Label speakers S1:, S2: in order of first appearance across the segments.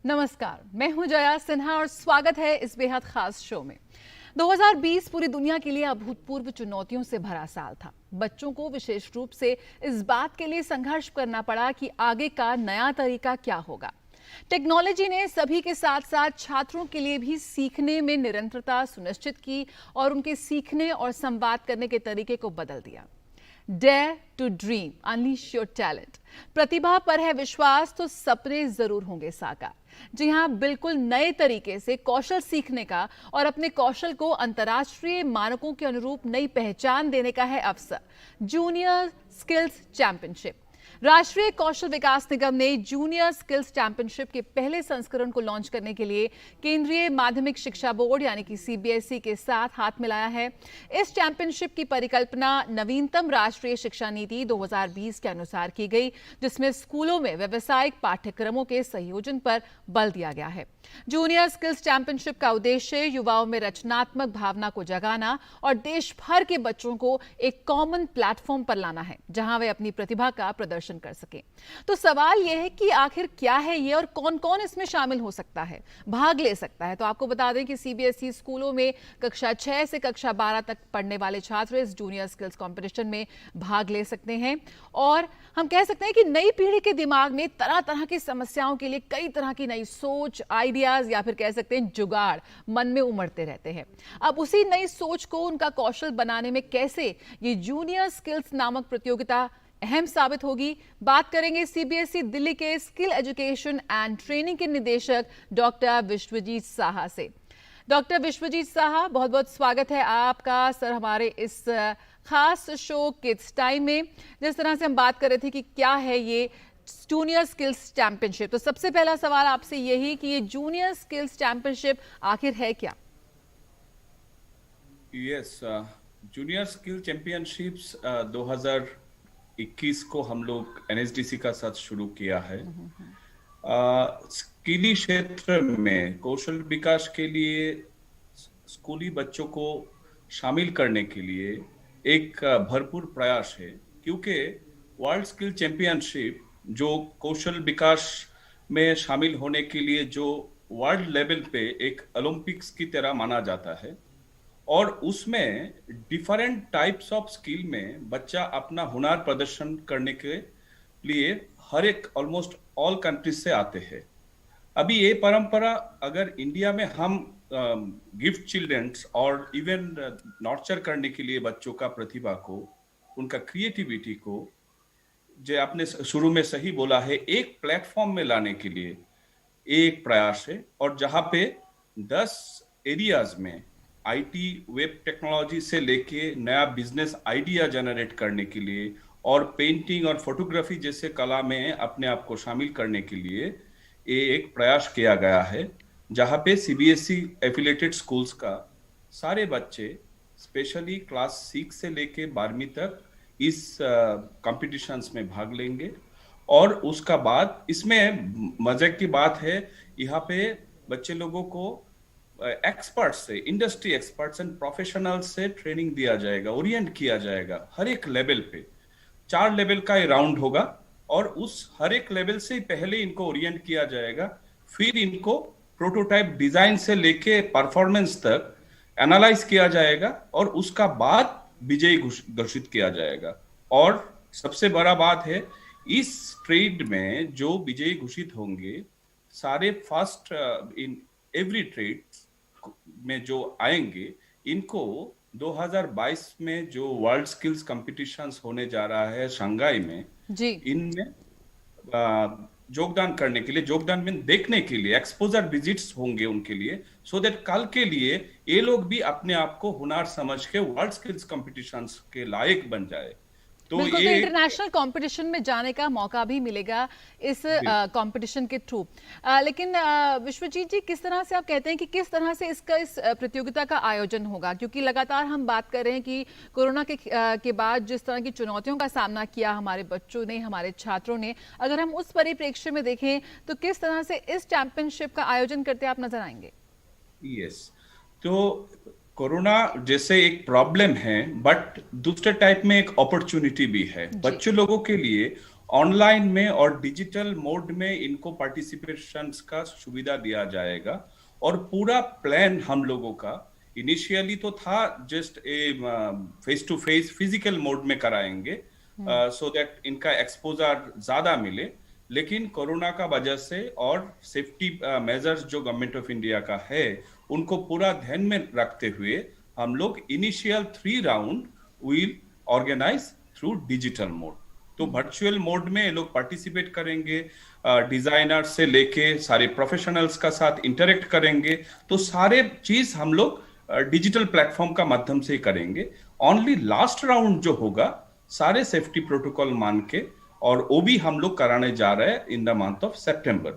S1: नमस्कार, मैं हूं जया सिन्हा और स्वागत है इस बेहद खास शो में। 2020 पूरी दुनिया के लिए अभूतपूर्व चुनौतियों से भरा साल था। बच्चों को विशेष रूप से इस बात के लिए संघर्ष करना पड़ा कि आगे का नया तरीका क्या होगा। टेक्नोलॉजी ने सभी के साथ साथ छात्रों के लिए भी सीखने में निरंतरता सुनिश्चित की और उनके सीखने और संवाद करने के तरीके को बदल दिया। Dare to dream, unleash your talent. प्रतिभा पर है विश्वास तो सपने जरूर होंगे साकार। जी हाँ, बिल्कुल नए तरीके से कौशल सीखने का और अपने कौशल को अंतर्राष्ट्रीय मानकों के अनुरूप नई पहचान देने का है अवसर। Junior skills championship. राष्ट्रीय कौशल विकास निगम ने जूनियर स्किल्स चैंपियनशिप के पहले संस्करण को लॉन्च करने के लिए केंद्रीय माध्यमिक शिक्षा बोर्ड यानी कि सीबीएसई के साथ हाथ मिलाया है। इस चैंपियनशिप की परिकल्पना नवीनतम राष्ट्रीय शिक्षा नीति 2020 के अनुसार की गई, जिसमें स्कूलों में व्यावसायिक पाठ्यक्रमों के संयोजन पर बल दिया गया है। जूनियर स्किल्स चैंपियनशिप का उद्देश्य युवाओं में रचनात्मक भावना को जगाना और देश भर के बच्चों को एक कॉमन प्लेटफॉर्म पर लाना है, जहां वे अपनी प्रतिभा का प्रदर्शन कर सकें। तो सवाल यह है कि आखिर क्या है ये और कौन कौन इसमें शामिल हो सकता है, भाग ले सकता है। तो आपको बता दें कि सीबीएसई स्कूलों में कक्षा 6 से कक्षा 12 तक पढ़ने वाले छात्र इस जूनियर स्किल्स कंपटीशन में भाग ले सकते हैं। और हम कह सकते हैं कि नई पीढ़ी के दिमाग में तरह तरह की समस्याओं के लिए कई तरह की नई सोच, आइडियाज या फिर कह सकते हैं जुगाड़ मन में उमड़ते रहते हैं। अब उसी नई सोच को उनका कौशल बनाने में कैसे ये जूनियर स्किल्स नामक प्रतियोगिता अहम साबित होगी, बात करेंगे सीबीएसई दिल्ली के स्किल एजुकेशन एंड ट्रेनिंग के निदेशक डॉक्टर विश्वजीत साहा से। डॉक्टर विश्वजीत साहा, बहुत बहुत स्वागत है आपका सर हमारे इस खास शो किड्स टाइम में। जिस तरह से हम बात कर रहे थे कि क्या है ये जूनियर स्किल्स चैंपियनशिप, तो सबसे पहला सवाल आपसे यही कि ये जूनियर स्किल्स चैंपियनशिप आखिर है क्या?
S2: यस, जूनियर स्किल चैंपियनशिप्स 2021 को हम लोग एनएसडीसी का साथ शुरू किया है। स्किली क्षेत्र में कौशल विकास के लिए स्कूली बच्चों को शामिल करने के लिए एक भरपूर प्रयास है, क्योंकि वर्ल्ड स्किल चैंपियनशिप जो कौशल विकास में शामिल होने के लिए जो वर्ल्ड लेवल पे एक ओलंपिक्स की तरह माना जाता है, और उसमें डिफरेंट टाइप्स ऑफ स्किल में बच्चा अपना हुनर प्रदर्शन करने के लिए हर एक ऑलमोस्ट ऑल कंट्रीज से आते हैं। अभी ये परंपरा अगर इंडिया में हम गिफ्ट चिल्ड्रंस और इवन नॉर्चर करने के लिए बच्चों का प्रतिभा को, उनका क्रिएटिविटी को, जो आपने शुरू में सही बोला है, एक प्लेटफॉर्म में लाने के लिए एक प्रयास है। और जहां पे 10 एरियाज में आईटी, वेब टेक्नोलॉजी से लेके नया बिजनेस आइडिया जनरेट करने के लिए और पेंटिंग और फोटोग्राफी जैसे कला में अपने आप को शामिल करने के लिए ये एक प्रयास किया गया है, जहां पे सीबीएसई एफिलिएटेड स्कूल्स का सारे बच्चे स्पेशली क्लास 6 से लेके 12वीं तक इस कॉम्पिटिशन्स में भाग लेंगे। और उसका बाद इसमें मजे की बात है, यहाँ पे बच्चे लोगों को एक्सपर्ट्स से, इंडस्ट्री एक्सपर्ट्स एंड प्रोफेशनल्स से ट्रेनिंग दिया जाएगा, ओरिएंट किया जाएगा हर एक लेवल पे। 4 लेवल का ये राउंड होगा और उस हर एक लेवल से पहले इनको ओरिएंट किया जाएगा, फिर इनको प्रोटोटाइप डिजाइन से लेके परफॉर्मेंस तक एनालाइज किया जाएगा और उसका बाद विजयी घोषित किया जाएगा। और सबसे बड़ा बात है, इस ट्रेड में जो विजयी घोषित होंगे, सारे फर्स्ट इन एवरी ट्रेड में जो आएंगे, इनको 2022 में जो वर्ल्ड स्किल्स कंपटीशंस होने जा रहा है शंघाई में जी, इनमें योगदान करने के लिए, योगदान में देखने के लिए एक्सपोजर विजिट्स होंगे उनके लिए, सो दैट कल के लिए ये लोग भी अपने आप को हुनर समझ के वर्ल्ड स्किल्स कंपटीशंस के लायक बन जाए।
S1: तो बिल्कुल, तो इंटरनेशनल कंपटीशन में जाने का मौका भी मिलेगा इस कंपटीशन के थ्रू। लेकिन विश्वजीत जी, किस तरह से आप कहते हैं कि किस तरह से इस प्रतियोगिता का आयोजन होगा? क्योंकि लगातार हम बात कर रहे हैं कि कोरोना के बाद जिस तरह की चुनौतियों का सामना किया हमारे बच्चों ने, हमारे छात्रों ने, अगर हम उस परिप्रेक्ष्य में देखें तो किस तरह से इस चैंपियनशिप का आयोजन करते आप नजर आएंगे?
S2: यस, तो कोरोना जैसे एक प्रॉब्लम है, बट दूसरे टाइप में एक अपॉर्चुनिटी भी है। बच्चों लोगों के लिए ऑनलाइन में और डिजिटल मोड में इनको पार्टिसिपेशन का सुविधा दिया जाएगा। और पूरा प्लान हम लोगों का इनिशियली तो था just a face to face physical mode में कराएंगे, सो दैट इनका एक्सपोजर ज्यादा मिले। लेकिन कोरोना का वजह से और सेफ्टी मेजर्स जो गवर्नमेंट ऑफ इंडिया का है उनको पूरा ध्यान में रखते हुए हम लोग initial 3 round will organize through digital mode. तो वर्चुअल मोड में ये लोग पार्टिसिपेट करेंगे, डिजाइनर से लेके सारे प्रोफेशनल्स का साथ इंटरेक्ट करेंगे। तो सारे चीज हम लोग डिजिटल प्लेटफॉर्म का माध्यम से ही करेंगे। ओनली लास्ट राउंड जो होगा सारे सेफ्टी प्रोटोकॉल मान के, और वो भी हम लोग कराने जा रहे हैं इन द मंथ ऑफ सितंबर।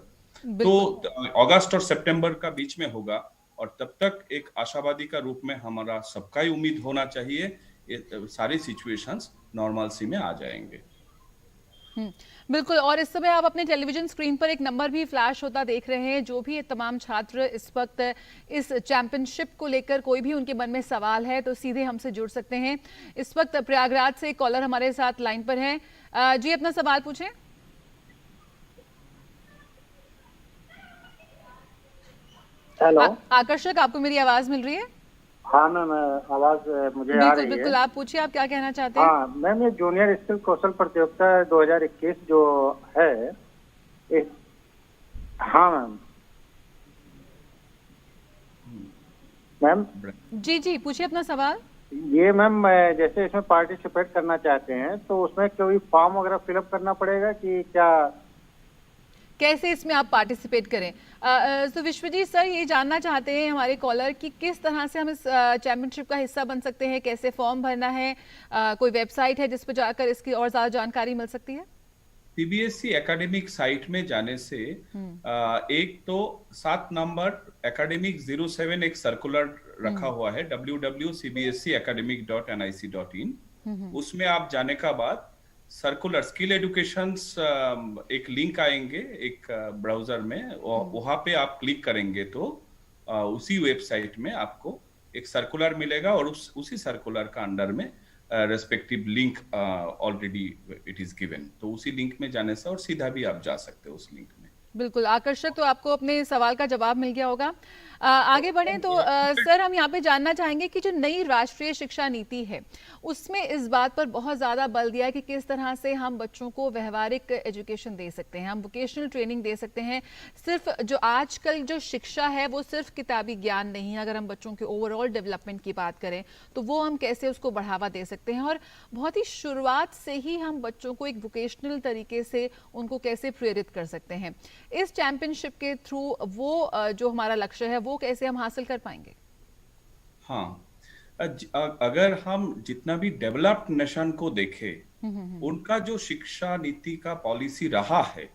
S2: तो अगस्त और सितंबर का बीच में होगा, और तब तक एक आशावादी का रूप में हमारा सबका ही उम्मीद होना चाहिए सारी सिचुएशंस नॉर्मलसी में आ जाएंगे।
S1: बिल्कुल। और इस समय आप अपने टेलीविजन स्क्रीन पर एक नंबर भी फ्लैश होता देख रहे हैं। जो भी तमाम छात्र इस वक्त इस चैंपियनशिप को लेकर कोई भी उनके मन में सवाल है तो सीधे हमसे जुड़ सकते हैं। इस वक्त प्रयागराज से एक कॉलर हमारे साथ लाइन पर है। जी, अपना सवाल पूछें।
S3: हेलो।
S1: आकर्षक, आपको मेरी आवाज मिल रही है?
S3: हाँ मैम, आवाज मुझे आ रही है।
S1: बिल्कुल, आप पूछिए, आप क्या कहना चाहते हैं?
S3: हाँ मैम, ये जूनियर स्किल कौशल प्रतियोगिता 2021 जो है हाँ मैम
S1: जी पूछिए अपना सवाल।
S3: ये मैम जैसे इसमें पार्टिसिपेट करना चाहते हैं तो उसमें कोई फॉर्म वगैरह फिलअप करना पड़ेगा कि क्या,
S1: कैसे इसमें आप पार्टिसिपेट करें? तो विश्वजीत सर ये जानना चाहते हैं हमारे कॉलर कि किस तरह से हम इस चैंपियनशिप का हिस्सा बन सकते हैं, कैसे फॉर्म भरना है, कोई वेबसाइट है जिस पर जाकर इसकी और ज्यादा जानकारी मिल सकती है?
S2: सीबीएसई एकेडमिक साइट में जाने से एक तो 7 नंबर एकेडमिक 07 एक सर्कुलर रखा हुआ है www.cbseacademic.nic.in। उसमें आप जाने का बाद सर्कुलर स्किल एजुकेशन एक लिंक आएंगे एक ब्राउजर में, वहां पे आप क्लिक करेंगे तो उसी वेबसाइट में आपको एक सर्कुलर मिलेगा, और उसी सर्कुलर का अंडर में respective link already it is given. तो उसी लिंक में जाने से और सीधा भी आप जा सकते हो उस लिंक में।
S1: बिल्कुल आकर्षक, तो आपको अपने सवाल का जवाब मिल गया होगा। आगे बढ़ें तो सर हम यहाँ पे जानना चाहेंगे कि जो नई राष्ट्रीय शिक्षा नीति है उसमें इस बात पर बहुत ज़्यादा बल दिया है कि किस तरह से हम बच्चों को व्यवहारिक एजुकेशन दे सकते हैं, हम वोकेशनल ट्रेनिंग दे सकते हैं। सिर्फ जो आजकल जो शिक्षा है वो सिर्फ किताबी ज्ञान नहीं है, अगर हम बच्चों के ओवरऑल डेवलपमेंट की बात करें तो वो हम कैसे उसको बढ़ावा दे सकते हैं, और बहुत ही शुरुआत से ही हम बच्चों को एक वोकेशनल तरीके से उनको कैसे प्रेरित कर सकते हैं। इस चैंपियनशिप के थ्रू वो जो हमारा लक्ष्य है वो कैसे हम हासिल कर पाएंगे?
S2: हाँ, अगर हम जितना भी डेवलप्ड नेशन को देखें उनका जो शिक्षा नीति का पॉलिसी रहा है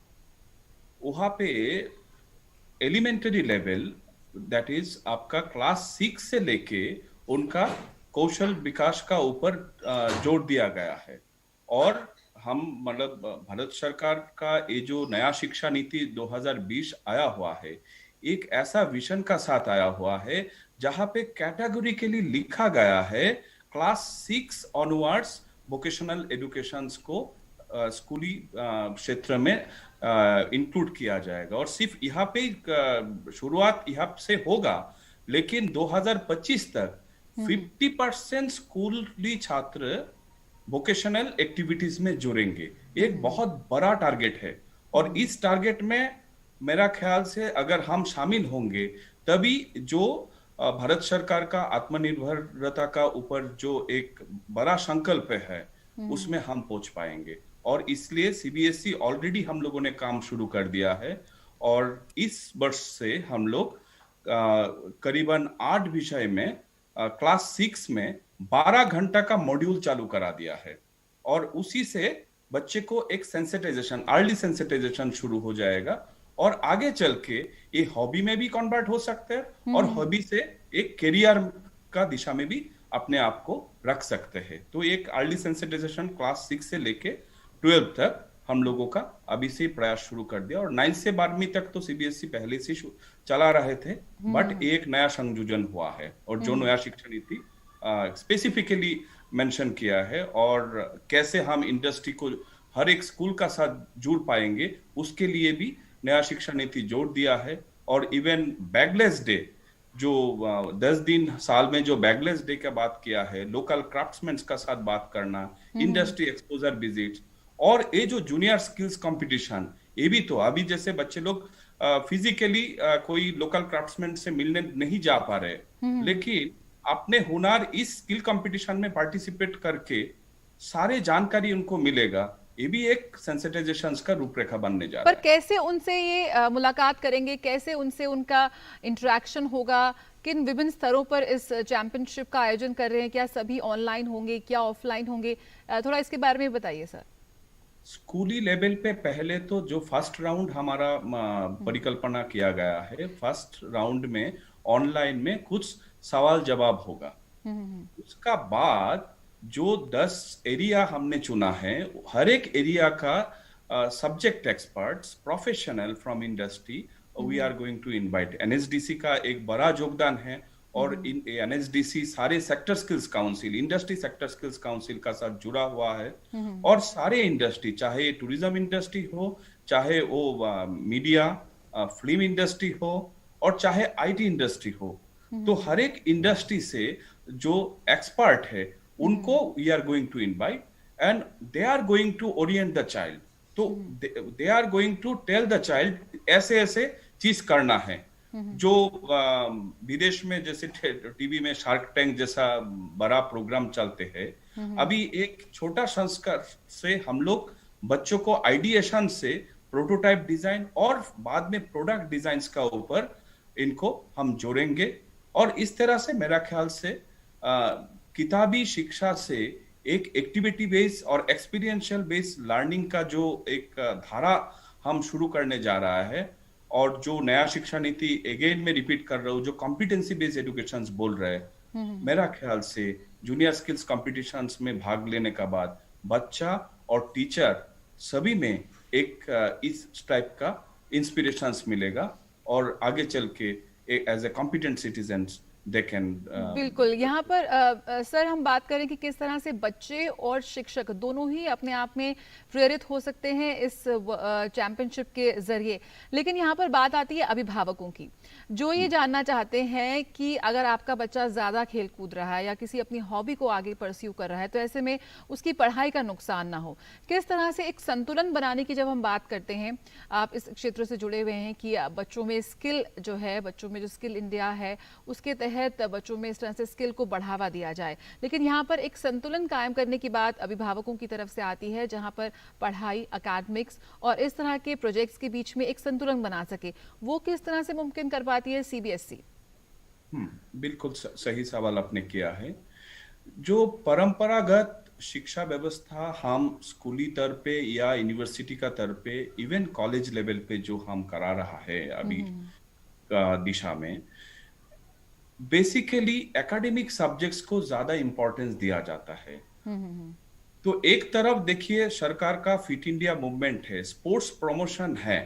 S2: वहां पे एलिमेंटरी लेवल दैट इज आपका क्लास 6 से लेके उनका कौशल विकास का ऊपर जोर दिया गया है। और हम मतलब भारत सरकार का ये जो नया शिक्षा नीति 2020 आया हुआ है एक ऐसा विजन का साथ आया हुआ है जहां पे कैटेगोरिकली लिखा गया है क्लास 6 ऑनवर्ड्स वोकेशनल एजुकेशंस को स्कूली क्षेत्र में इंक्लूड किया जाएगा। और सिर्फ यहाँ पे शुरुआत यहाँ से होगा, लेकिन 2025 तक 50% स्कूली छात्र वोकेशनल एक्टिविटीज में जुड़ेंगे। एक बहुत बड़ा टारगेट है, और इस टारगेट में मेरा ख्याल से अगर हम शामिल होंगे तभी जो भारत सरकार का आत्मनिर्भरता का ऊपर जो एक बड़ा संकल्प है उसमें हम पहुंच पाएंगे। और इसलिए सीबीएसई ऑलरेडी हम लोगों ने काम शुरू कर दिया है, और इस वर्ष से हम लोग करीबन 8 विषय में क्लास 6 में 12 घंटा का मॉड्यूल चालू करा दिया है। और उसी से बच्चे को एक सेंसिटाइजेशन, अर्ली सेंसिटाइजेशन शुरू हो जाएगा, और आगे चल के ये हॉबी में भी कन्वर्ट हो सकते हैं और हॉबी से एक करियर का दिशा में भी अपने आप को रख सकते हैं। तो एक अर्ली सेंसिटाइजेशन क्लास 6 से लेके 12 तक हम लोगों का अभी से प्रयास शुरू कर दिया, और 9 से 12वीं तक तो सीबीएसई पहले से चला रहे थे, बट एक नया संयोजन हुआ है और जो नया शिक्षा नीति स्पेसिफिकली मेंशन किया है और कैसे हम इंडस्ट्री को हर एक स्कूल का साथ जुड़ पाएंगे, उसके लिए भी नया शिक्षा नीति जोर दिया है। और इवन बैगलेस डे, जो 10 दिन साल में जो बैगलेस डे का बात किया है, लोकल क्राफ्ट्समैन का साथ बात करना, इंडस्ट्री एक्सपोजर विजिट, और ये जो जूनियर स्किल्स कंपटीशन, ये भी तो अभी जैसे बच्चे लोग फिजिकली कोई लोकल क्राफ्ट्समैन से मिलने नहीं जा पा रहे, लेकिन अपने हुनर इस स्किल कंपटीशन में पार्टिसिपेट करके सारे जानकारी उनको मिलेगा। ये भी एक सेंसिटाइजेशन का रूपरेखा बनने जा रहा
S1: पर
S2: है।
S1: कैसे उनसे ये मुलाकात करेंगे, कैसे उनसे उनका इंटरेक्शन होगा, किन विभिन्न स्तरों पर इस चैंपियनशिप का आयोजन कर रहे हैं, क्या सभी ऑनलाइन होंगे, क्या ऑफलाइन होंगे, थोड़ा इसके बारे में बताइए सर।
S2: स्कूली लेवल पे पहले तो जो फर्स्ट राउंड हमारा परिकल्पना किया गया है, फर्स्ट राउंड में ऑनलाइन में कुछ सवाल जवाब होगा। उसका बाद जो 10 एरिया हमने चुना है, हर एक एरिया का subject experts, professional from industry we are going to invite. NSDC का एक बड़ा योगदान है, और इन एनएसडीसी सारे sector skills council, industry sector skills council का साथ जुड़ा हुआ है। और सारे इंडस्ट्री, चाहे टूरिज्म इंडस्ट्री हो, चाहे वो मीडिया फिल्म इंडस्ट्री हो, और चाहे आईटी इंडस्ट्री हो, तो हर एक इंडस्ट्री से जो एक्सपर्ट है उनको we are going to invite, and they are going to orient the child. तो they are going to tell the child ऐसे ऐसे चीज करना है। जो विदेश में जैसे टीवी में शार्क टैंक जैसा बड़ा प्रोग्राम चलते हैं, अभी एक छोटा संस्कार से हम लोग बच्चों को आइडिएशन से प्रोटोटाइप डिजाइन और बाद में प्रोडक्ट डिजाइन का ऊपर इनको हम जोड़ेंगे। और इस तरह से मेरा ख्याल से किताबी शिक्षा से एक एक्टिविटी बेस्ड और एक्सपीरियंशियल बेस्ड लर्निंग का जो एक धारा हम शुरू करने जा रहा है, और जो नया शिक्षा नीति अगेन में रिपीट कर रहा हूँ, जो कॉम्पिटेंसी बेस्ड एजुकेशन बोल रहे हैं, मेरा ख्याल से जूनियर स्किल्स कॉम्पिटिशन्स में भाग लेने का बाद बच्चा और टीचर सभी में एक इस टाइप का इंस्पिरेशंस मिलेगा, और आगे चल के as a competent citizen they can.
S1: बिल्कुल, यहाँ पर सर हम बात करें कि किस तरह से बच्चे और शिक्षक दोनों ही अपने आप में प्रेरित हो सकते हैं इस चैंपियनशिप के जरिए, लेकिन यहाँ पर बात आती है अभिभावकों की, जो ये जानना चाहते हैं कि अगर आपका बच्चा ज़्यादा खेल कूद रहा है या किसी अपनी हॉबी को आगे परस्यू कर रहा है, तो ऐसे में उसकी पढ़ाई का नुकसान ना हो। किस तरह से एक संतुलन बनाने की जब हम बात करते हैं, आप इस क्षेत्र से जुड़े हुए हैं कि बच्चों में स्किल जो है, बच्चों में जो स्किल इंडिया है उसके तहत बच्चों में इस तरह से स्किल को बढ़ावा दिया जाए, लेकिन यहाँ पर एक संतुलन कायम करने की बात अभिभावकों की तरफ से आती है, जहाँ पर पढ़ाई, एकेडमिक्स और इस तरह के प्रोजेक्ट्स के बीच में एक संतुलन बना सके। वो किस तरह से मुमकिन कर पाती है सीबीएसई?
S2: बिल्कुल सही सवाल आपने किया है। जो परंपरागत शिक्षा व्यवस्था हम स्कूली स्तर पे या यूनिवर्सिटी का स्तर पे, इवन कॉलेज लेवल पे जो हम करा रहा है अभी दिशा में, बेसिकली एकेडमिक सब्जेक्ट्स को ज्यादा इंपॉर्टेंस दिया जाता है। तो एक तरफ देखिए सरकार का फिट इंडिया मूवमेंट है, स्पोर्ट्स प्रमोशन है,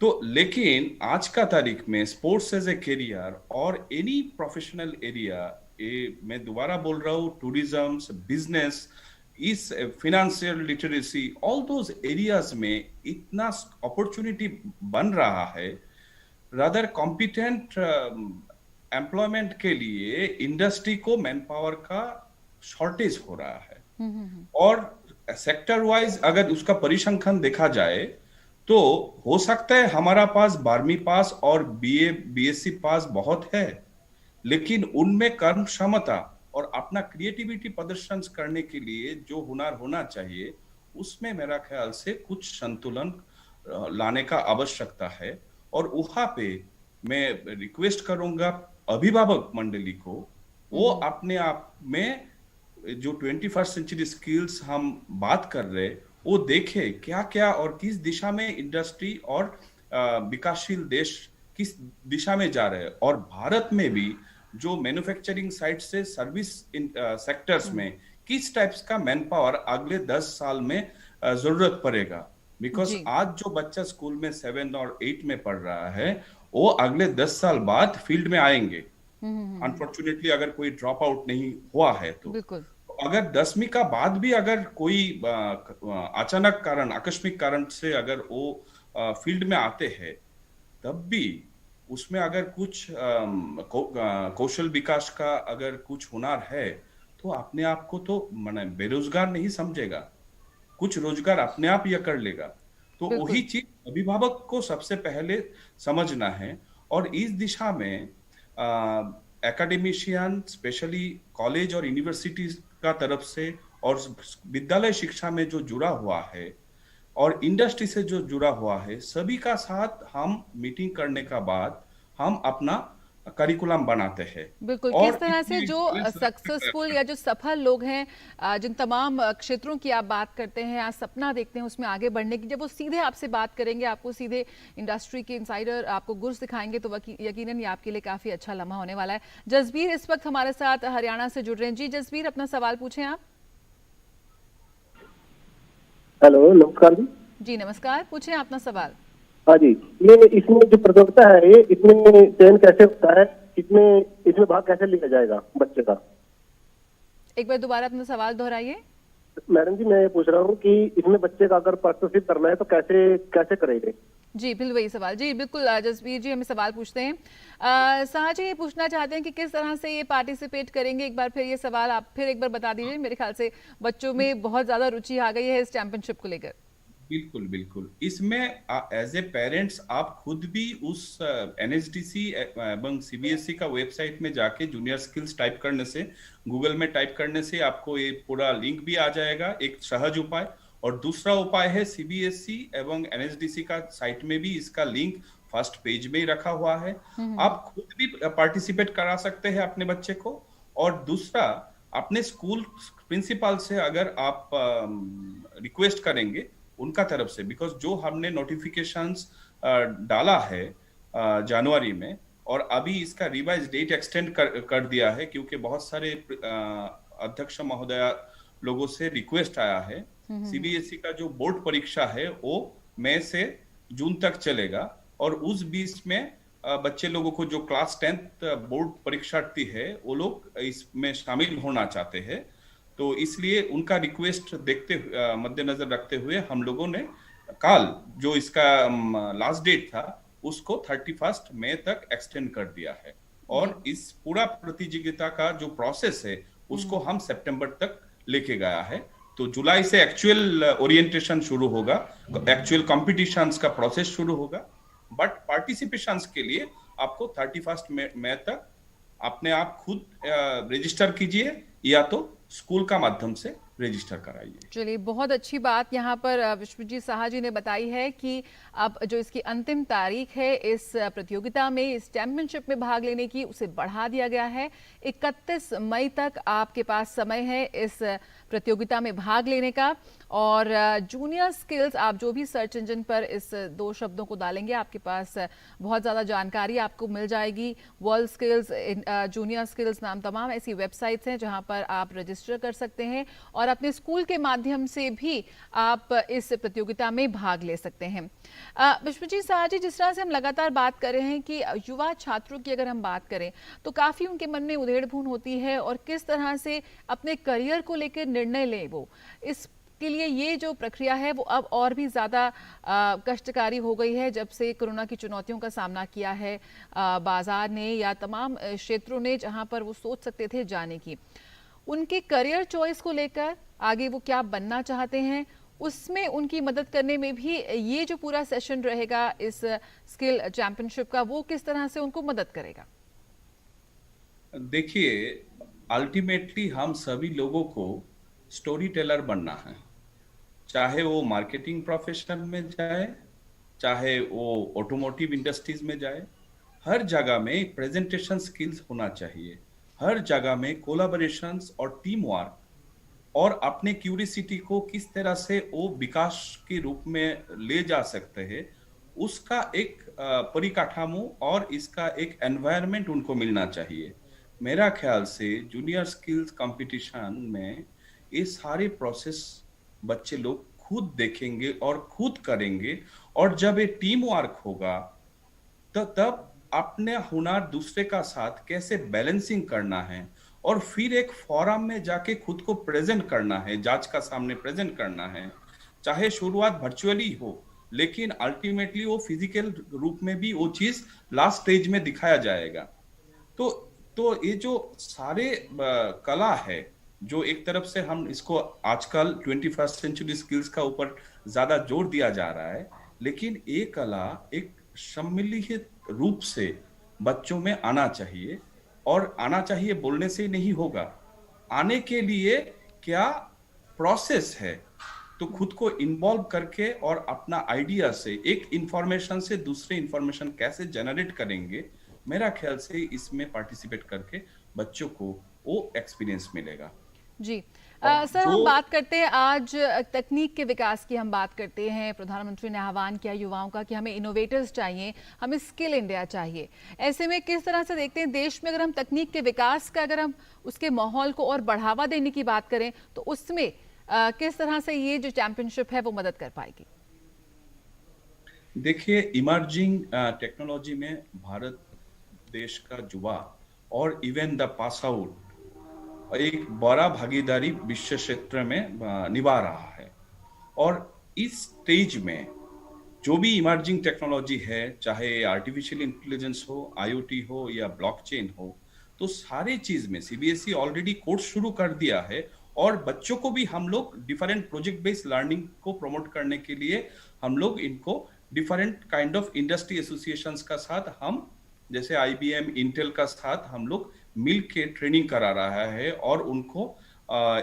S2: तो लेकिन आज का तारीख में स्पोर्ट्स एज ए करियर और एनी प्रोफेशनल एरिया, ये मैं दोबारा बोल रहा हूँ, टूरिज्म, बिजनेस, इस financial literacy, all those areas में इतना अपॉर्चुनिटी बन रहा है। रादर कॉम्पिटेंट एम्प्लॉयमेंट के लिए इंडस्ट्री को मैन पावर का शॉर्टेज हो रहा है। और सेक्टर वाइज अगर उसका परिसंख्यान देखा जाए तो हो सकता है हमारा पास 12वीं पास और बीए बीएससी पास बहुत है, लेकिन उनमें कर्म क्षमता और अपना क्रिएटिविटी प्रदर्शन करने के लिए जो हुनर होना चाहिए, उसमें मेरा ख्याल से कुछ संतुलन लाने का आवश्यकता है। और वहां पे मैं रिक्वेस्ट करूंगा अभिभावक मंडली को, वो अपने आप में जो 21st सेंचुरी स्किल्स हम बात कर रहे, वो देखे क्या क्या और किस दिशा में इंडस्ट्री और विकासशील देश किस दिशा में जा रहे हैं, और भारत में भी जो मैन्युफैक्चरिंग साइड से सर्विस सेक्टर्स में किस टाइप्स का मैन पावर अगले 10 साल में जरूरत पड़ेगा। बिकॉज आज जो बच्चा स्कूल में 7 और 8 में पढ़ रहा है, वो अगले 10 साल बाद फील्ड में आएंगे, अनफॉर्चुनेटली अगर कोई ड्रॉप आउट नहीं हुआ है तो। अगर 10वीं का बाद भी अगर कोई अचानक कारण, आकस्मिक कारण से अगर वो फील्ड में आते हैं, तब भी उसमें अगर कुछ कौशल विकास का अगर कुछ हुनर है, तो अपने आप को तो माने बेरोजगार नहीं समझेगा, कुछ रोजगार अपने आप यह कर लेगा। तो वही
S1: बिल्कुल।
S2: चीज अभिभावक को सबसे पहले समझना है। और इस दिशा में एकेडमिशियन, स्पेशली कॉलेज और यूनिवर्सिटीज का तरफ से, और विद्यालय शिक्षा में जो जुड़ा हुआ है और इंडस्ट्री से जो जुड़ा हुआ है, सभी का साथ हम मीटिंग करने का बाद हम अपना करिकुलम बनाते हैं।
S1: बिल्कुल, किस
S2: और
S1: तरह से
S2: इसमें
S1: जो
S2: challenge
S1: सक्सेसफुल या जो सफल लोग हैं, जिन तमाम क्षेत्रों की आप बात करते हैं, आज सपना देखते हैं उसमें आगे बढ़ने की, जब वो सीधे आपसे बात करेंगे, आपको सीधे इंडस्ट्री के इनसाइडर आपको गुर सिखाएंगे, तो यकीनन ये आपके लिए काफ़ी अच्छा लम्हा होने वाला है। जसबीर इस वक्त हमारे साथ हरियाणा से जुड़ रहे हैं। जी जसबीर, अपना सवाल पूछें आप।
S4: हेलो, नमस्कार जी।
S1: जी नमस्कार, पूछें अपना सवाल।
S4: हाँ जी, ये इसमें जो प्रतियोगिता है, ये इसमें चयन कैसे होता है, इसमें इसमें भाग कैसे लिया जाएगा बच्चे का?
S1: एक बार दोबारा अपना सवाल दोहराइए।
S4: मैडम जी, मैं ये पूछ रहा हूँ कि इसमें बच्चे का अगर पार्टिसिपेट करना है तो कैसे कैसे करेंगे?
S1: जी बिल्कुल, वही सवाल। जी बिल्कुल, जसबीर जी हमें सवाल पूछते हैं। साहा जी ये पूछना चाहते हैं कि किस तरह से ये पार्टिसिपेट करेंगे। एक बार फिर ये सवाल आप फिर एक बार बता दीजिए। मेरे ख्याल से बच्चों में बहुत ज्यादा रुचि आ गई है इस चैंपियनशिप को लेकर।
S2: बिल्कुल बिल्कुल, इसमें एज ए पेरेंट्स आप खुद भी उस एनएसडीसी एवं सीबीएसई का वेबसाइट में जाके जूनियर स्किल्स टाइप करने से, गूगल में टाइप करने से आपको ये पूरा लिंक भी आ जाएगा, एक सहज उपाय। और दूसरा उपाय है सीबीएसई एवं एनएसडीसी का साइट में भी इसका लिंक फर्स्ट पेज में ही रखा हुआ है। आप खुद भी पार्टिसिपेट करा सकते हैं अपने बच्चे को। और दूसरा, अपने स्कूल प्रिंसिपल से अगर आप रिक्वेस्ट करेंगे उनका तरफ से, बिकॉज जो हमने नोटिफिकेशंस डाला है जनवरी में, और अभी इसका रिवाइज डेट एक्सटेंड कर दिया है, क्योंकि बहुत सारे अध्यक्ष महोदय लोगों से रिक्वेस्ट आया है। सीबीएसई का जो बोर्ड परीक्षा है वो मई से जून तक चलेगा, और उस बीच में बच्चे लोगों को जो क्लास 10th बोर्ड परीक्षार्थी है वो लोग इसमें शामिल होना चाहते हैं। तो इसलिए उनका रिक्वेस्ट देखते मद्देनजर रखते हुए हम लोगों ने कल जो इसका लास्ट डेट था उसको 31 मई तक एक्सटेंड कर दिया है। और इस पूरा प्रतियोगिता का जो प्रोसेस है उसको हम सितंबर तक लेके गया है। तो जुलाई से एक्चुअल ओरिएंटेशन शुरू होगा, एक्चुअल कॉम्पिटिशन्स का प्रोसेस शुरू होगा। बट पार्टिसिपेशंस के लिए आपको 31 मई तक अपने आप खुद रजिस्टर कीजिए, या तो स्कूल का माध्यम से रजिस्टर कराइए।
S1: चलिए, बहुत अच्छी बात यहाँ पर विश्वजीत साहा जी ने बताई है कि अब जो इसकी अंतिम तारीख है इस प्रतियोगिता में, इस चैंपियनशिप में भाग लेने की, उसे बढ़ा दिया गया है। 31 मई तक आपके पास समय है इस प्रतियोगिता में भाग लेने का। और जूनियर स्किल्स, आप जो भी सर्च इंजन पर इस दो शब्दों को डालेंगे, आपके पास बहुत ज़्यादा जानकारी आपको मिल जाएगी। वर्ल्ड स्किल्स, जूनियर स्किल्स नाम तमाम ऐसी वेबसाइट्स हैं जहां पर आप रजिस्टर कर सकते हैं, और अपने स्कूल के माध्यम से भी आप इस प्रतियोगिता में भाग ले सकते हैं। विश्वजीत साहा जी, जिस तरह से हम लगातार बात कर रहे हैं कि युवा छात्रों की अगर हम बात करें तो काफ़ी उनके मन में उधेड़-बुन होती है, और किस तरह से अपने करियर को लेकर निर्णय लें वो, इस के लिए ये जो प्रक्रिया है वो अब और भी ज़्यादा कष्टकारी हो गई है जब से कोरोना की चुनौतियों का सामना किया है बाजार ने या तमाम क्षेत्रों ने जहां पर वो सोच सकते थे जाने की। उनके करियर चॉइस को लेकर आगे वो क्या बनना चाहते हैं, उसमें उनकी मदद करने में भी ये जो पूरा सेशन रहेगा इस स्किल चैंपियनशिप का, वो किस तरह से उनको मदद करेगा?
S2: देखिए, अल्टीमेटली हम सभी लोगों को स्टोरी टेलर बनना है। चाहे वो मार्केटिंग प्रोफेशन में जाए, चाहे वो ऑटोमोटिव इंडस्ट्रीज में जाए, हर जगह में प्रेजेंटेशन स्किल्स होना चाहिए। हर जगह में कोलैबोरेशंस और टीम वर्क, और अपने क्यूरियोसिटी को किस तरह से वो विकास के रूप में ले जा सकते हैं, उसका एक परिकाठामो और इसका एक एनवायरनमेंट उनको मिलना चाहिए। मेरा ख्याल से जूनियर स्किल्स कंपटीशन में ये सारे प्रोसेस बच्चे लोग खुद देखेंगे और खुद करेंगे, और जब ये टीम वर्क होगा तो तब अपने हुनर दूसरे का साथ कैसे बैलेंसिंग करना है और फिर एक फोरम में जाके खुद को प्रेजेंट करना है, जांच का सामने प्रेजेंट करना है। चाहे शुरुआत वर्चुअली हो, लेकिन अल्टीमेटली वो फिजिकल रूप में भी वो चीज लास्ट स्टेज में दिखाया जाएगा। तो ये जो सारे कला है, जो एक तरफ से हम इसको आजकल 21st सेंचुरी स्किल्स का ऊपर ज्यादा जोर दिया जा रहा है, लेकिन ये कला एक सम्मिलित रूप से बच्चों में आना चाहिए। और आना चाहिए बोलने से नहीं होगा, आने के लिए क्या प्रोसेस है, तो खुद को इन्वॉल्व करके और अपना आइडिया से एक इंफॉर्मेशन से दूसरे इंफॉर्मेशन कैसे जनरेट करेंगे, मेरा ख्याल से इसमें पार्टिसिपेट करके बच्चों को वो एक्सपीरियंस मिलेगा।
S1: जी सर,
S2: जो
S1: हम बात करते हैं आज तकनीक के विकास की। हम बात करते हैं, प्रधानमंत्री ने आह्वान किया युवाओं का कि हमें इनोवेटर्स चाहिए, हमें स्किल इंडिया चाहिए। ऐसे में किस तरह से देखते हैं देश में, अगर हम तकनीक के विकास का, अगर हम उसके माहौल को और बढ़ावा देने की बात करें, तो उसमें किस तरह से ये जो चैंपियनशिप है वो मदद कर पाएगी?
S2: देखिए, इमर्जिंग टेक्नोलॉजी में भारत देश का युवा और इवन द पास आउट एक बड़ा भागीदारी विश्व क्षेत्र में निभा रहा है। और इस स्टेज में जो भी इमर्जिंग टेक्नोलॉजी है, चाहे आर्टिफिशियल इंटेलिजेंस हो, आईओटी हो या ब्लॉकचेन हो, तो सारे चीज में सीबीएसई ऑलरेडी कोर्स शुरू कर दिया है। और बच्चों को भी हम लोग डिफरेंट प्रोजेक्ट बेस्ड लर्निंग को प्रमोट करने के लिए हम लोग इनको different kind of industry associations का साथ, हम जैसे आईबीएम, इंटेल का साथ हम लोग मिल के ट्रेनिंग करा रहा है। और उनको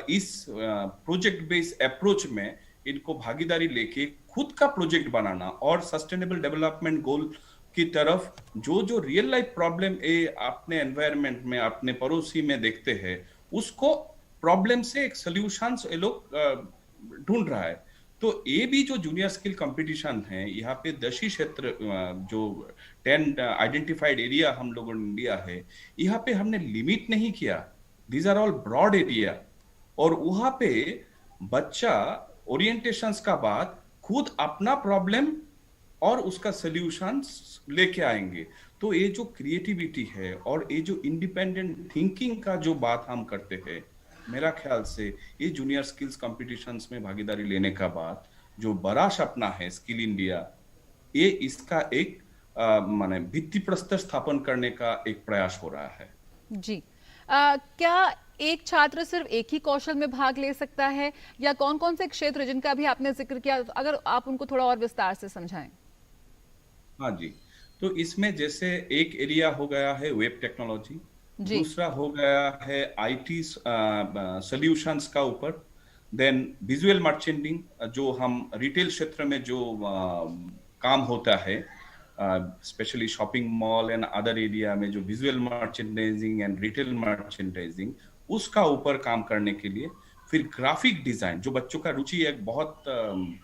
S2: इस प्रोजेक्ट बेस्ड अप्रोच में इनको भागीदारी लेके खुद का प्रोजेक्ट बनाना और सस्टेनेबल डेवलपमेंट गोल की तरफ जो रियल लाइफ प्रॉब्लम अपने एनवायरनमेंट में, अपने पड़ोसी में देखते हैं, उसको प्रॉब्लम से एक सोल्यूशन ये लोग ढूंढ रहा है। तो ये भी जो जूनियर स्किल कंपटीशन है, यहाँ पे 10 ही क्षेत्र, जो 10 आइडेंटिफाइड एरिया हम लोगों ने लिया है, यहाँ पे हमने लिमिट नहीं किया, these are all broad area. और वहां पे बच्चा ओरिएंटेशंस का बाद खुद अपना प्रॉब्लम और उसका सोल्यूशन लेके आएंगे। तो ये जो क्रिएटिविटी है और ये जो इंडिपेंडेंट थिंकिंग का जो बात हम करते हैं, मेरा ख्याल से ये जूनियर स्किल्स कॉम्पिटिशन्स में भागीदारी लेने का बाद जो बड़ा सपना है स्किल इंडिया, ये इसका एक माने भित्ति प्रस्तर स्थापन करने का एक प्रयास हो रहा है।
S1: जी क्या एक छात्र सिर्फ एक ही कौशल में भाग ले सकता है, या कौन कौन से क्षेत्र जिनका भी आपने जिक्र किया, अगर आप उनको थोड़ा और विस्तार से समझाएं?
S2: हाँ जी, तो इसमें जैसे एक एरिया हो गया है वेब टेक्नोलॉजी, दूसरा हो गया है आईटी सॉल्यूशंस का ऊपर, देन विजुअल मर्चेंडिंग, जो हम रिटेल क्षेत्र में जो काम होता है, specially shopping mall and other area में जो visual merchandising and retail merchandising, उसका ऊपर काम करने के लिए। फिर ग्राफिक डिजाइन, जो बच्चों का रुचि एक बहुत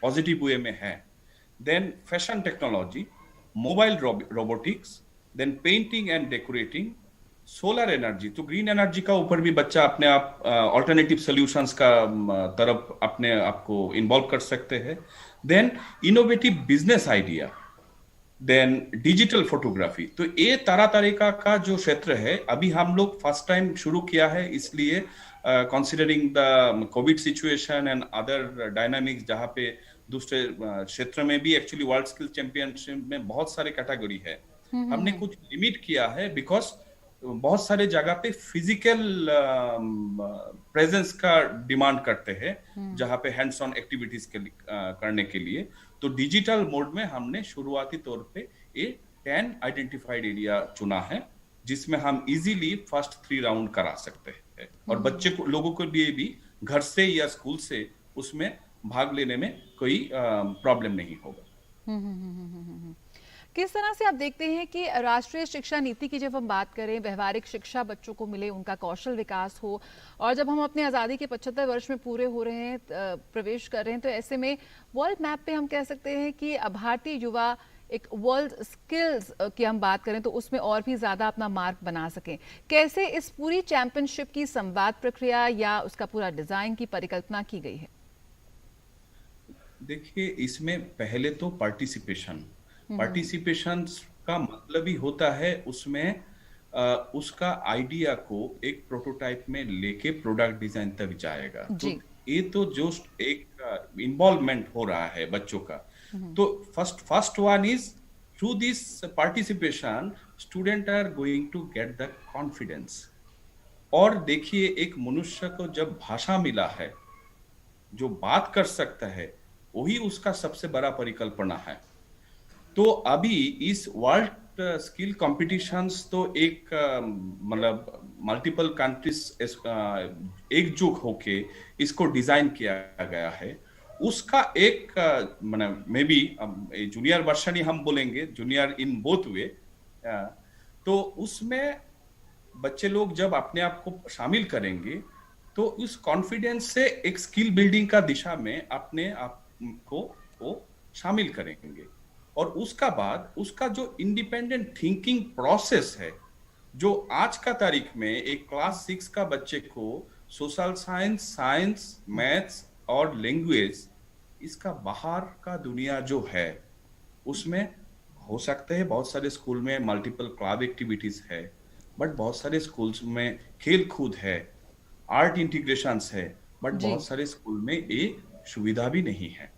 S2: पॉजिटिव वे में है। Then fashion technology, mobile robotics, then painting and decorating, solar energy, तो ग्रीन एनर्जी का ऊपर भी बच्चा अपने आप ऑल्टरनेटिव सॉल्यूशंस का तरफ अपने आप को इन्वॉल्व कर सकते हैं। Then innovative business idea, then digital photography. तो ये तरह तरीका का जो क्षेत्र है, अभी हम लोग फर्स्ट टाइम शुरू किया है, इसलिए considering the Covid situation and other dynamics, जहाँ पे दूसरे क्षेत्र में भी एक्चुअली वर्ल्ड स्किल चैंपियनशिप में बहुत सारे कैटेगरी है, हमने कुछ लिमिट किया है, बिकॉज बहुत सारे जगह पे फिजिकल प्रेजेंस का डिमांड करते हैं, जहाँ पे हैंड्स ऑन एक्टिविटीज करने के लिए। तो डिजिटल मोड में हमने शुरुआती तौर पे ये 10 आइडेंटिफाइड एरिया चुना है, जिसमें हम इजीली फर्स्ट 3 राउंड करा सकते हैं। और बच्चे को, लोगों को भी घर से या स्कूल से उसमें भाग लेने में कोई प्रॉब्लम नहीं होगा।
S1: किस तरह से आप देखते हैं कि राष्ट्रीय शिक्षा नीति की जब हम बात करें, व्यवहारिक शिक्षा बच्चों को मिले, उनका कौशल विकास हो, और जब हम अपने आज़ादी के 75 वर्ष में पूरे हो रहे हैं, प्रवेश कर रहे हैं, तो ऐसे में वर्ल्ड मैप पे हम कह सकते हैं कि भारतीय युवा एक वर्ल्ड स्किल्स की हम बात करें तो उसमें और भी ज़्यादा अपना मार्क बना सकें। कैसे इस पूरी चैंपियनशिप की संवाद प्रक्रिया या उसका पूरा डिज़ाइन की परिकल्पना की गई है?
S2: देखिए, इसमें पहले तो पार्टिसिपेशन का मतलब ही होता है उसमें उसका आइडिया को एक प्रोटोटाइप में लेके प्रोडक्ट डिजाइन तक जाएगा। तो
S1: जी।
S2: ये तो जो एक इन्वॉल्वमेंट हो रहा है बच्चों का, तो first one is through this participation student are going to get the confidence. और देखिए, एक मनुष्य को जब भाषा मिला है, जो बात कर सकता है, वही उसका सबसे बड़ा परिकल्पना है। तो अभी इस वर्ल्ड स्किल कॉम्पिटिशन्स तो एक मतलब मल्टीपल कंट्रीज एकजुट होके इसको डिजाइन किया गया है। उसका एक मतलब मे बी जूनियर वर्शन ही हम बोलेंगे, जूनियर इन बोथ वे। तो उसमें बच्चे लोग जब अपने आप को शामिल करेंगे तो उस कॉन्फिडेंस से एक स्किल बिल्डिंग का दिशा में अपने आप को वो शामिल करेंगे। और उसका बाद उसका जो इंडिपेंडेंट थिंकिंग प्रोसेस है, जो आज का तारीख में एक क्लास 6 का बच्चे को सोशल साइंस, साइंस, मैथ्स और लैंग्वेज, इसका बाहर का दुनिया जो है उसमें हो सकते हैं बहुत सारे स्कूल में मल्टीपल क्लब एक्टिविटीज है, बट बहुत सारे स्कूल्स में खेल कूद है, आर्ट इंटीग्रेशंस है, बट
S1: जी।
S2: बहुत सारे स्कूल में ये सुविधा भी नहीं है।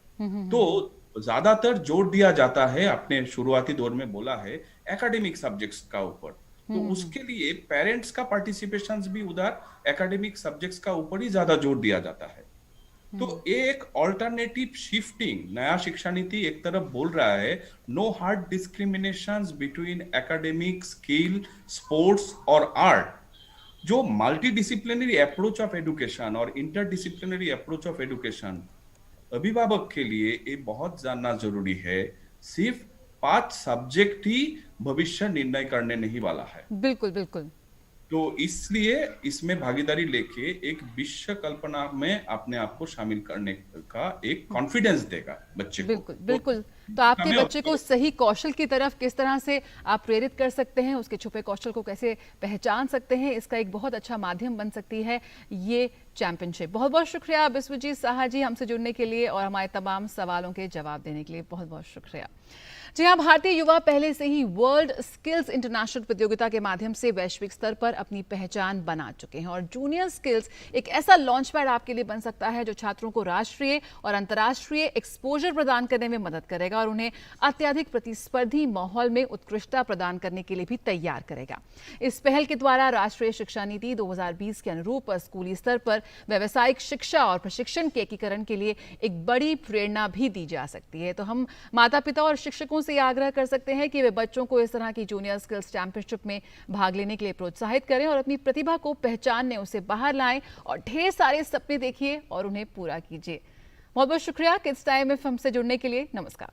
S2: तो ज्यादातर जोर दिया जाता है, आपने शुरुआती दौर में बोला है, एकेडमिक सब्जेक्ट्स का ऊपर। तो उसके लिए पेरेंट्स का पार्टिसिपेशन भी उधर एकेडमिक सब्जेक्ट्स का ऊपर ही ज्यादा जोर दिया जाता है। तो एक ऑल्टरनेटिव शिफ्टिंग, नया शिक्षा नीति एक तरफ बोल रहा है no hard discriminations between academic, skill, sports और आर्ट। जो multidisciplinary approach of education और इंटरडिसिप्लिनरी अप्रोच ऑफ एजुकेशन, अभिभावक के लिए ये बहुत जानना जरूरी है। सिर्फ 5 सब्जेक्ट ही भविष्य निर्णय करने नहीं वाला है।
S1: बिल्कुल बिल्कुल।
S2: तो इसलिए इसमें भागीदारी लेके एक विश्व कल्पना में अपने आप को शामिल करने का एक कॉन्फिडेंस देगा बच्चे को।
S1: बिल्कुल बिल्कुल। तो आपके
S2: हमें
S1: बच्चे को सही कौशल की तरफ किस तरह से आप प्रेरित कर सकते हैं, उसके छुपे कौशल को कैसे पहचान सकते हैं, इसका एक बहुत अच्छा माध्यम बन सकती है ये चैंपियनशिप। बहुत बहुत शुक्रिया बिस्वजीत साहा जी हमसे जुड़ने के लिए और हमारे तमाम सवालों के जवाब देने के लिए बहुत बहुत शुक्रिया। जी हाँ, भारतीय युवा पहले से ही वर्ल्ड स्किल्स इंटरनेशनल प्रतियोगिता के माध्यम से वैश्विक स्तर पर अपनी पहचान बना चुके हैं और जूनियर स्किल्स एक ऐसा लॉन्च पैड आपके लिए बन सकता है जो छात्रों को राष्ट्रीय और अंतर्राष्ट्रीय एक्सपोजर प्रदान करने में मदद करेगा और उन्हें अत्यधिक प्रतिस्पर्धी माहौल में उत्कृष्टता प्रदान करने के लिए भी तैयार करेगा। इस पहल के द्वारा राष्ट्रीय शिक्षा नीति 2020 के अनुरूप स्कूली स्तर पर व्यावसायिक शिक्षा और प्रशिक्षण के एकीकरण के लिए एक बड़ी प्रेरणा भी दी जा सकती है। तो हम माता पिता और शिक्षकों से आग्रह कर सकते हैं कि वे बच्चों को इस तरह की जूनियर स्किल्स चैंपियनशिप में भाग लेने के लिए प्रोत्साहित करें और अपनी प्रतिभा को पहचानने, उसे बाहर लाएं और ढेर सारे सपने देखिए और उन्हें पूरा कीजिए। बहुत बहुत शुक्रिया किड्स टाइम में हमसे जुड़ने के लिए। नमस्कार।